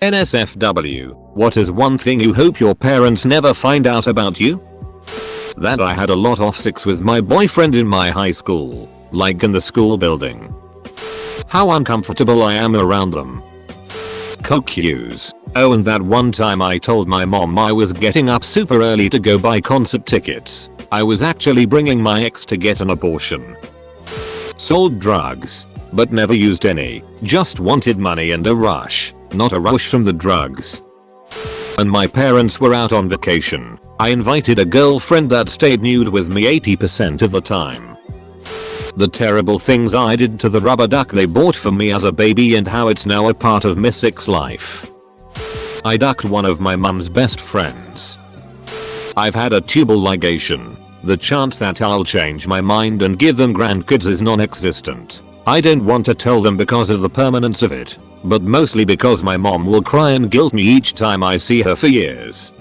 NSFW, what is one thing you hope your parents never find out about you? That I had a lot of sex with my boyfriend in my high school, like in the school building. How uncomfortable I am around them. Coke use. Oh, and that one time I told my mom I was getting up super early to go buy concert tickets. I was actually bringing my ex to get an abortion. Sold drugs, but never used any, just wanted money and a rush, not a rush from the drugs. And my parents were out on vacation. I invited a girlfriend that stayed nude with me 80% of the time. The terrible things I did to the rubber duck they bought for me as a baby and how it's now a part of Miss X's life. I ducked one of my mum's best friends. I've had a tubal ligation. The chance that I'll change my mind and give them grandkids is non-existent. I don't want to tell them because of the permanence of it, but mostly because my mom will cry and guilt me each time I see her for years.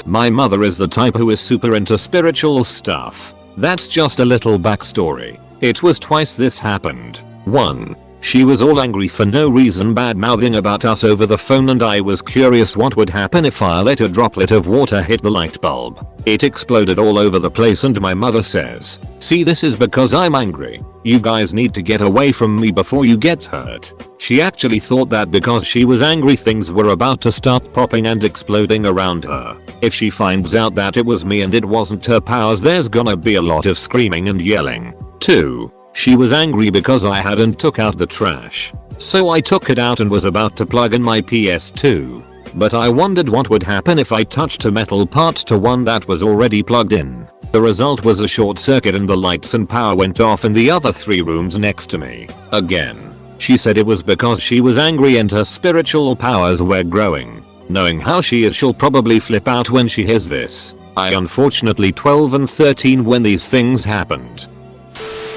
My mother is the type who is super into spiritual stuff. That's just a little backstory. It was twice this happened. 1. She was all angry for no reason, bad mouthing about us over the phone, and I was curious what would happen if I let a droplet of water hit the light bulb. It exploded all over the place and my mother says, "See, this is because I'm angry. You guys need to get away from me before you get hurt." She actually thought that because she was angry things were about to start popping and exploding around her. If she finds out that it was me and it wasn't her powers, there's gonna be a lot of screaming and yelling. 2. She was angry because I hadn't took out the trash. So I took it out and was about to plug in my PS2. But I wondered what would happen if I touched a metal part to one that was already plugged in. The result was a short circuit and the lights and power went off in the other 3 rooms next to me. Again. She said it was because she was angry and her spiritual powers were growing. Knowing how she is, she'll probably flip out when she hears this. I unfortunately 12 and 13 when these things happened.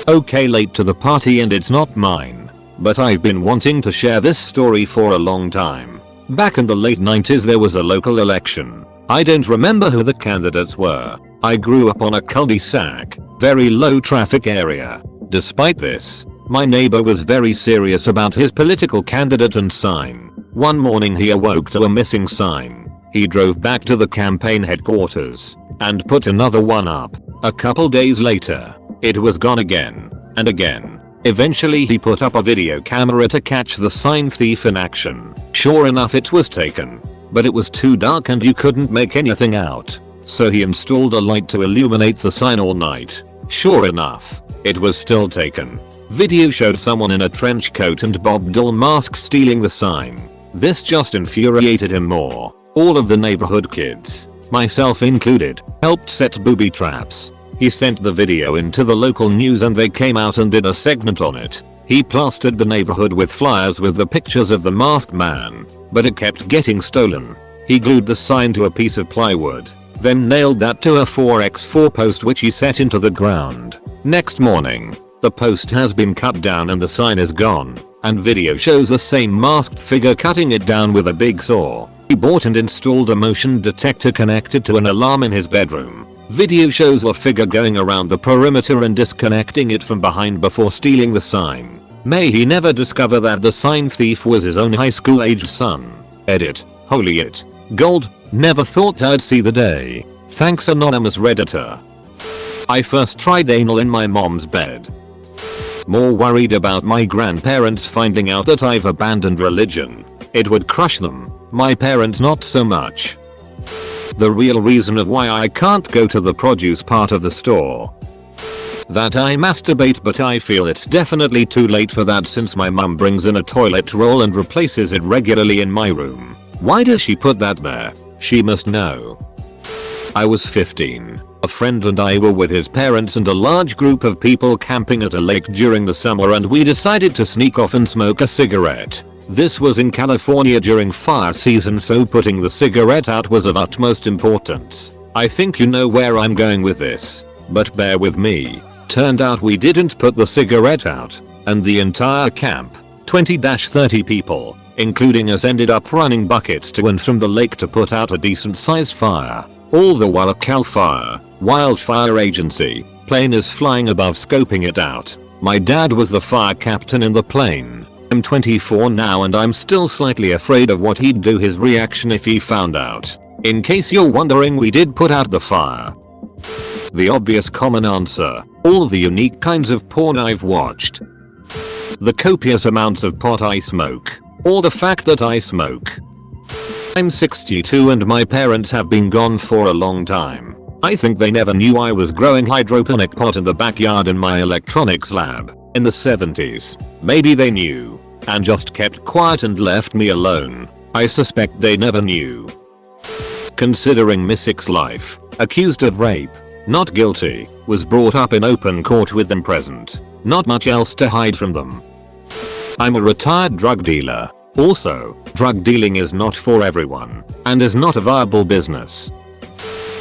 Okay, late to the party and it's not mine, but I've been wanting to share this story for a long time. Back in the late 90s there was a local election. I don't remember who the candidates were. I grew up on a cul-de-sac, very low traffic area. Despite this, my neighbor was very serious about his political candidate and sign. One morning he awoke to a missing sign. He drove back to the campaign headquarters and put another one up. A couple days later, it was gone again and again. Eventually he put up a video camera to catch the sign thief in action. Sure enough, it was taken, but it was too dark and you couldn't make anything out. So he installed a light to illuminate the sign all night. Sure enough, it was still taken. Video showed someone in a trench coat and Bob Dylan mask stealing the sign. This just infuriated him more. All of the neighborhood kids, myself included, helped set booby traps. He sent the video into the local news and they came out and did a segment on it. He plastered the neighborhood with flyers with the pictures of the masked man, but it kept getting stolen. He glued the sign to a piece of plywood, then nailed that to a 4x4 post which he set into the ground. Next morning, the post has been cut down and the sign is gone, and video shows the same masked figure cutting it down with a big saw. He bought and installed a motion detector connected to an alarm in his bedroom. Video shows the figure going around the perimeter and disconnecting it from behind before stealing the sign. May he never discover that the sign thief was his own high school aged son. Edit. Holy it. Gold. Never thought I'd see the day. Thanks, anonymous redditor. I first tried anal in my mom's bed. More worried about my grandparents finding out that I've abandoned religion. It would crush them. My parents not so much. The real reason of why I can't go to the produce part of the store. That I masturbate, but I feel it's definitely too late for that since my mum brings in a toilet roll and replaces it regularly in my room. Why does she put that there? She must know. I was 15. A friend and I were with his parents and a large group of people camping at a lake during the summer, and we decided to sneak off and smoke a cigarette. This was in California during fire season, so putting the cigarette out was of utmost importance. I think you know where I'm going with this, but bear with me. Turned out we didn't put the cigarette out, and the entire camp, 20-30 people, including us, ended up running buckets to and from the lake to put out a decent sized fire. All the while a CAL FIRE, wildfire agency, plane is flying above scoping it out. My dad was the fire captain in the plane. I'm 24 now and I'm still slightly afraid of what he'd do, his reaction if he found out. In case you're wondering, we did put out the fire. The obvious common answer, all the unique kinds of porn I've watched. The copious amounts of pot I smoke. Or the fact that I smoke. I'm 62 and my parents have been gone for a long time. I think they never knew I was growing hydroponic pot in the backyard in my electronics lab in the 70s. Maybe they knew and just kept quiet and left me alone. I suspect they never knew. Considering Miss X's life, accused of rape, not guilty, was brought up in open court with them present. Not much else to hide from them. I'm a retired drug dealer. Also, drug dealing is not for everyone and is not a viable business.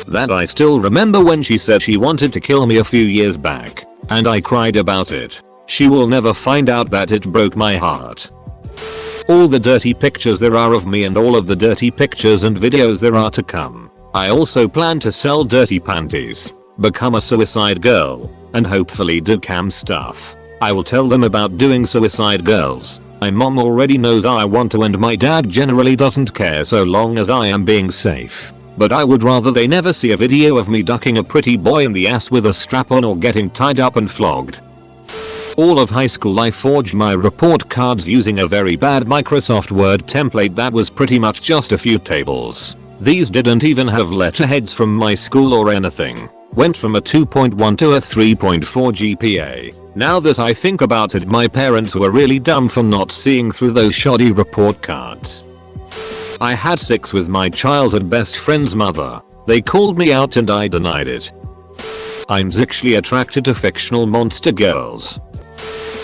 That I still remember when she said she wanted to kill me a few years back, and I cried about it. She will never find out that it broke my heart. All the dirty pictures there are of me and all of the dirty pictures and videos there are to come. I also plan to sell dirty panties, become a suicide girl, and hopefully do cam stuff. I will tell them about doing suicide girls. My mom already knows I want to and my dad generally doesn't care so long as I am being safe. But I would rather they never see a video of me ducking a pretty boy in the ass with a strap on or getting tied up and flogged. All of high school I forged my report cards using a very bad Microsoft Word template that was pretty much just a few tables. These didn't even have letterheads from my school or anything. Went from a 2.1 to a 3.4 GPA. Now that I think about it, my parents were really dumb for not seeing through those shoddy report cards. I had sex with my childhood best friend's mother. They called me out and I denied it. I'm sexually attracted to fictional monster girls.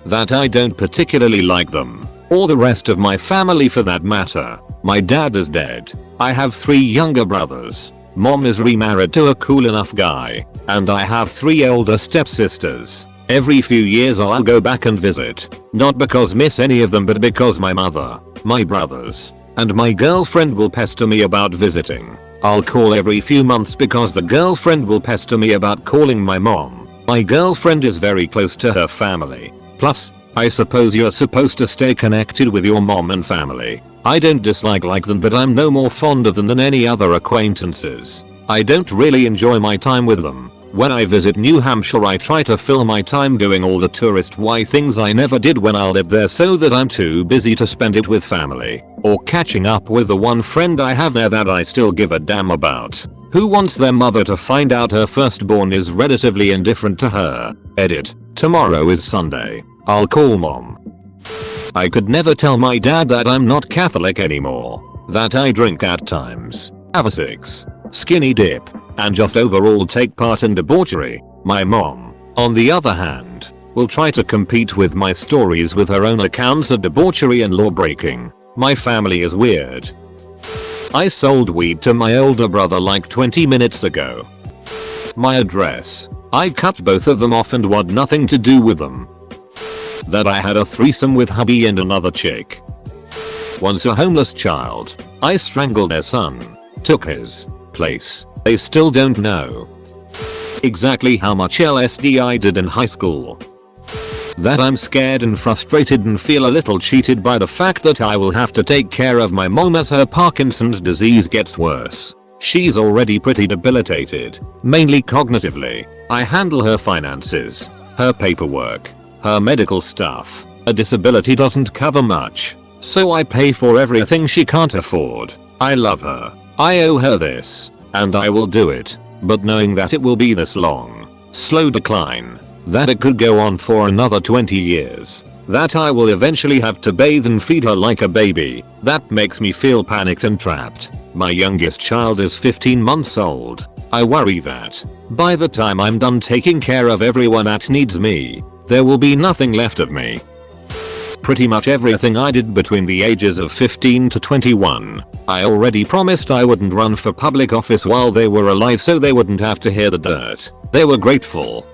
That I don't particularly like them, or the rest of my family for that matter. My dad is dead. I have 3 younger brothers. Mom is remarried to a cool enough guy, and I have 3 older stepsisters. Every few years I'll go back and visit, not because miss any of them but because my mother, my brothers, and my girlfriend will pester me about visiting. I'll call every few months because the girlfriend will pester me about calling my mom. My girlfriend is very close to her family. Plus, I suppose you're supposed to stay connected with your mom and family. I don't dislike them but I'm no more fond of them than any other acquaintances. I don't really enjoy my time with them. When I visit New Hampshire I try to fill my time doing all the tourist things I never did when I lived there so that I'm too busy to spend it with family, or catching up with the one friend I have there that I still give a damn about, who wants their mother to find out her firstborn is relatively indifferent to her. Edit. Tomorrow is Sunday. I'll call mom. I could never tell my dad that I'm not Catholic anymore, that I drink at times, have a six, skinny dip, and just overall take part in debauchery. My mom, on the other hand, will try to compete with my stories with her own accounts of debauchery and law breaking. My family is weird. I sold weed to my older brother like 20 minutes ago. My address. I cut both of them off and want nothing to do with them. That I had a threesome with hubby and another chick. Once a homeless child. I strangled their son. Took his place. They still don't know exactly how much LSD I did in high school. That I'm scared and frustrated and feel a little cheated by the fact that I will have to take care of my mom as her Parkinson's disease gets worse. She's already pretty debilitated, mainly cognitively. I handle her finances, her paperwork, her medical stuff. A disability doesn't cover much, so I pay for everything she can't afford. I love her. I owe her this, and I will do it, but knowing that it will be this long, slow decline, that it could go on for another 20 years, that I will eventually have to bathe and feed her like a baby, that makes me feel panicked and trapped. My youngest child is 15 months old. I worry that, by the time I'm done taking care of everyone that needs me, there will be nothing left of me. Pretty much everything I did between the ages of 15 to 21. I already promised I wouldn't run for public office while they were alive so they wouldn't have to hear the dirt. They were grateful.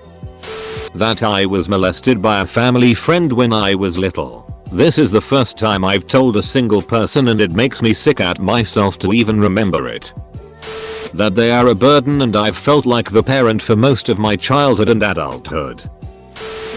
That I was molested by a family friend when I was little. This is the first time I've told a single person and it makes me sick at myself to even remember it. That they are a burden and I've felt like the parent for most of my childhood and adulthood.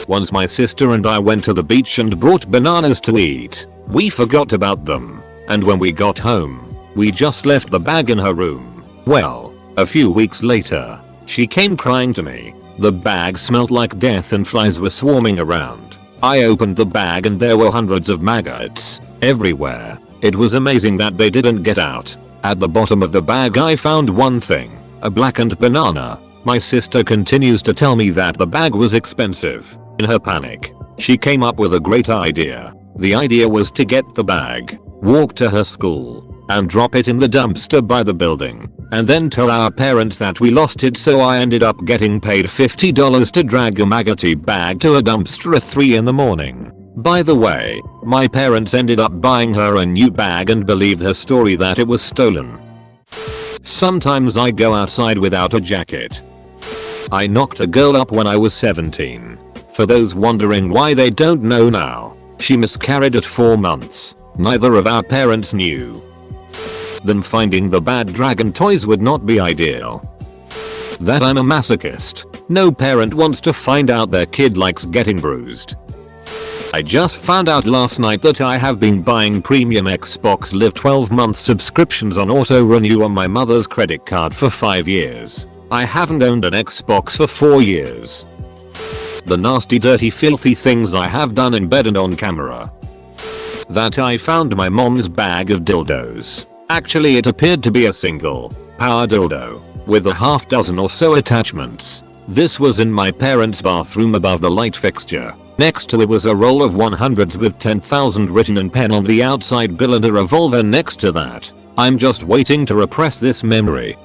Once my sister and I went to the beach and brought bananas to eat. We forgot about them, and when we got home, we just left the bag in her room. Well, a few weeks later, she came crying to me. The bag smelled like death and flies were swarming around. I opened the bag and there were hundreds of maggots everywhere. It was amazing that they didn't get out. At the bottom of the bag I found one thing, a blackened banana. My sister continues to tell me that the bag was expensive. In her panic, she came up with a great idea. The idea was to get the bag, walk to her school, and drop it in the dumpster by the building, and then tell our parents that we lost it, so I ended up getting paid $50 to drag a maggoty bag to a dumpster at 3 in the morning. By the way, my parents ended up buying her a new bag and believed her story that it was stolen. Sometimes I go outside without a jacket. I knocked a girl up when I was 17. For those wondering why they don't know now, she miscarried at 4 months. Neither of our parents knew. Them finding the bad dragon toys would not be ideal. That I'm a masochist. No parent wants to find out their kid likes getting bruised. I just found out last night that I have been buying premium Xbox Live 12-month subscriptions on auto renew on my mother's credit card for 5 years. I haven't owned an Xbox for 4 years. The nasty dirty filthy things I have done in bed and on camera. That I found my mom's bag of dildos. Actually it appeared to be a single power dildo with a half dozen or so attachments. This was in my parents' bathroom above the light fixture. Next to it was a roll of 100s with 10,000 written in pen on the outside bill and a revolver next to that. I'm just waiting to repress this memory.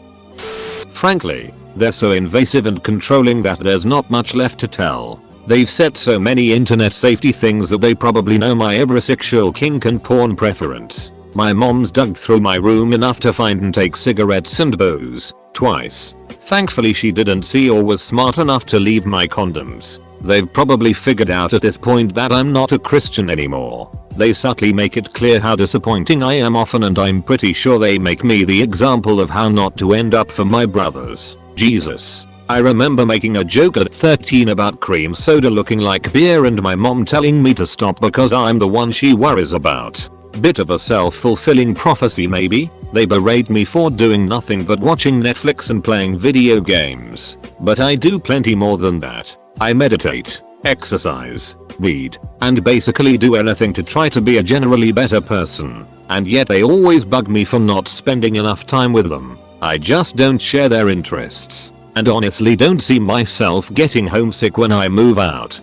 Frankly, they're so invasive and controlling that there's not much left to tell. They've set so many internet safety things that they probably know my every sexual kink and porn preference. My mom's dug through my room enough to find and take cigarettes and booze. Twice. Thankfully she didn't see or was smart enough to leave my condoms. They've probably figured out at this point that I'm not a Christian anymore. They subtly make it clear how disappointing I am often, and I'm pretty sure they make me the example of how not to end up for my brothers. Jesus. I remember making a joke at 13 about cream soda looking like beer and my mom telling me to stop because I'm the one she worries about. Bit of a self-fulfilling prophecy maybe? They berate me for doing nothing but watching Netflix and playing video games. But I do plenty more than that. I meditate, exercise, read, and basically do anything to try to be a generally better person. And yet they always bug me for not spending enough time with them. I just don't share their interests. And honestly don't see myself getting homesick when I move out.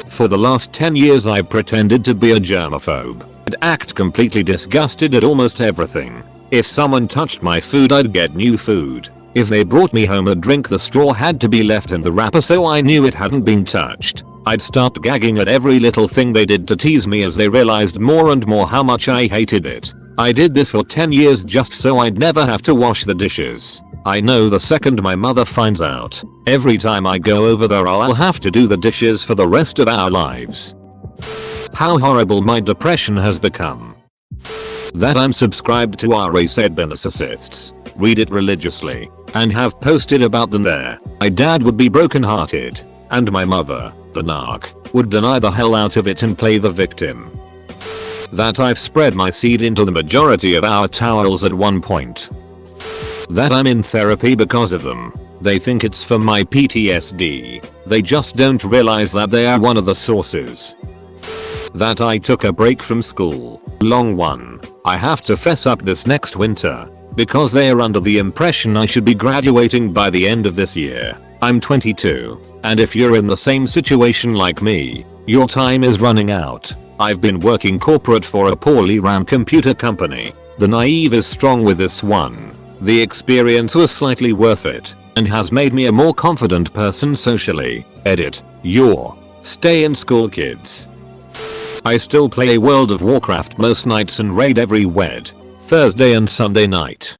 For the last 10 years I've pretended to be a germaphobe and act completely disgusted at almost everything. If someone touched my food I'd get new food. If they brought me home a drink the straw had to be left in the wrapper so I knew it hadn't been touched. I'd start gagging at every little thing they did to tease me as they realized more and more how much I hated it. I did this for 10 years just so I'd never have to wash the dishes. I know the second my mother finds out, every time I go over there I'll have to do the dishes for the rest of our lives. How horrible my depression has become. That I'm subscribed to RA Said by Narcissists, read it religiously, and have posted about them there. My dad would be brokenhearted, and my mother, the narc, would deny the hell out of it and play the victim. That I've spread my seed into the majority of our towels at one point. That I'm in therapy because of them. They think it's for my PTSD. They just don't realize that they are one of the sources. That I took a break from school. Long one. I have to fess up this next winter. Because they are under the impression I should be graduating by the end of this year. I'm 22. And if you're in the same situation like me, your time is running out. I've been working corporate for a poorly run computer company. The naive is strong with this one. The experience was slightly worth it, and has made me a more confident person socially. Edit. Your stay in school kids. I still play World of Warcraft most nights and raid every Thursday and Sunday night.